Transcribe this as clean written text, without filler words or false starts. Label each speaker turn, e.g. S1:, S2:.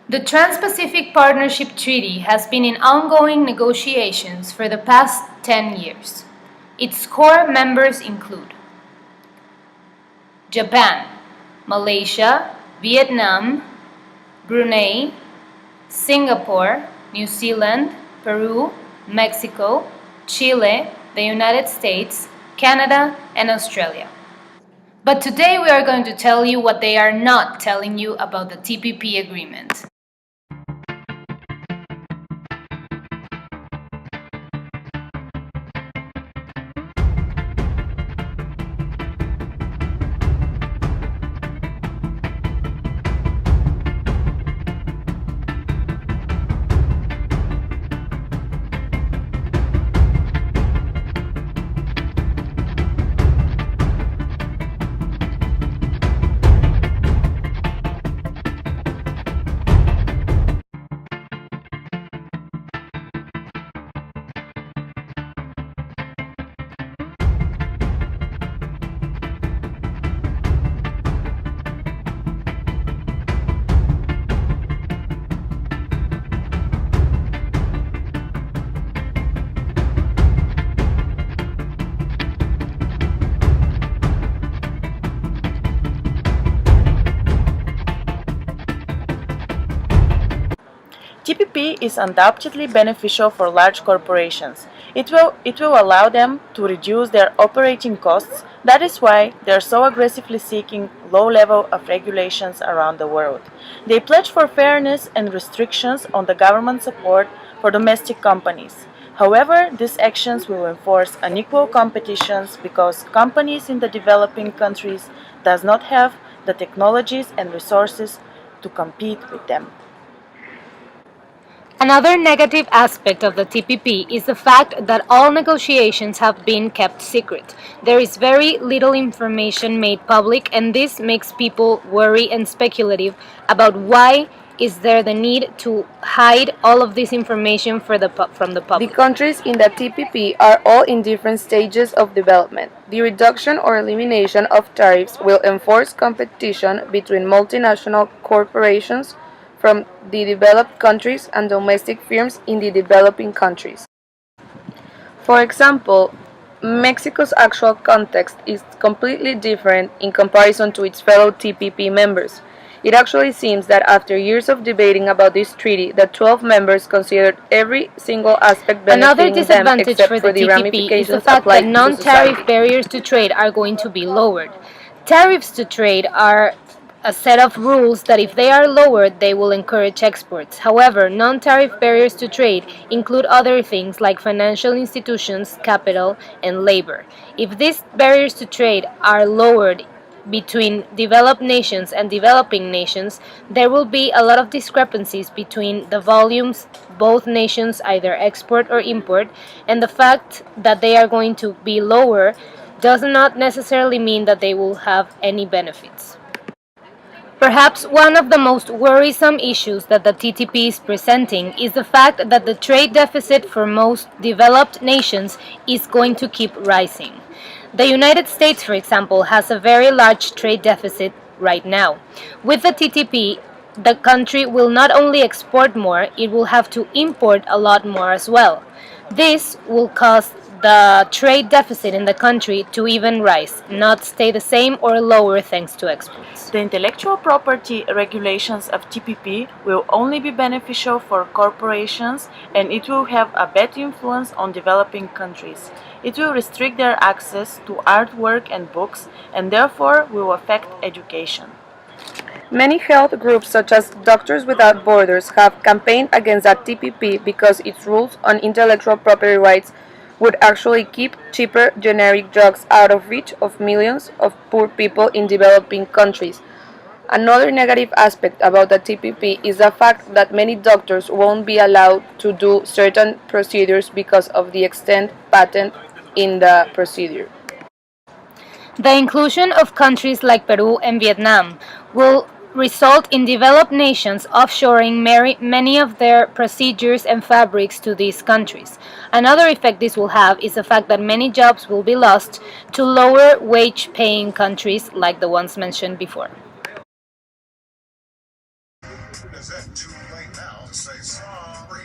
S1: The Trans-Pacific Partnership Treaty has been in ongoing negotiations for the past 10 years. Its core members include Japan, Malaysia, Vietnam, Brunei, Singapore, New Zealand, Peru, Mexico, Chile, the United States, Canada, and Australia. But today we are going to tell you what they are not telling you about the TPP agreement.
S2: TPP is undoubtedly beneficial for large corporations. It will allow them to reduce their operating costs. That is why they are so aggressively seeking low level of regulations around the world. They pledge for fairness and restrictions on the government support for domestic companies. However, these actions will enforce unequal competitions because companies in the developing countries does not have the technologies and resources to compete with them.
S1: Another negative aspect of the TPP is the fact that all negotiations have been kept secret. There is very little information made public, and this makes people worry and speculative about why is there the need to hide all of this information from the
S3: The
S1: public.
S3: countries in the TPP are all in different stages of development. The reduction or elimination of tariffs will enforce competition between multinational corporations from the developed countries and domestic firms in the developing countries. For example, Mexico's actual context is completely different in comparison to its fellow TPP members. It actually seems that after years of debating about this treaty, the 12 members considered every single aspect
S1: Another
S3: benefiting them
S1: disadvantage
S3: except
S1: for
S3: for
S1: the
S3: the
S1: TPP is the
S3: ramifications
S1: fact
S3: applied
S1: that
S3: to
S1: non-tariff
S3: society.
S1: barriers to trade are going to be lowered. Tariffs to trade are a set of rules that if they are lowered, they will encourage exports. However, non-tariff barriers to trade include other things like financial institutions, capital, and labor. If these barriers to trade are lowered between developed nations and developing nations, there will be a lot of discrepancies between the volumes both nations either export or import, and the fact that they are going to be lower does not necessarily mean that they will have any benefits. Perhaps one of the most worrisome issues that the TTP is presenting is the fact that the trade deficit for most developed nations is going to keep rising. The United States, for example, has a very large trade deficit right now. With the TTP, the country will not only export more, it will have to import a lot more as well. This will cause the trade deficit in the country to even rise, not stay the same or lower thanks to exports.
S2: The intellectual property regulations of TPP will only be beneficial for corporations, and it will have a bad influence on developing countries. It will restrict their access to artwork and books, and therefore will affect education.
S3: Many health groups such as Doctors Without Borders have campaigned against the TPP because its rules on intellectual property rights would actually keep cheaper generic drugs out of reach of millions of poor people in developing countries. Another negative aspect about the TPP is the fact that many doctors won't be allowed to do certain procedures because of the extent patent in the procedure.
S1: The inclusion of countries like Peru and Vietnam will result in developed nations offshoring many of their procedures and fabrics to these countries. Another effect this will have is the fact that many jobs will be lost to lower wage paying countries like the ones mentioned before.
S4: Is it too late now to say sorry?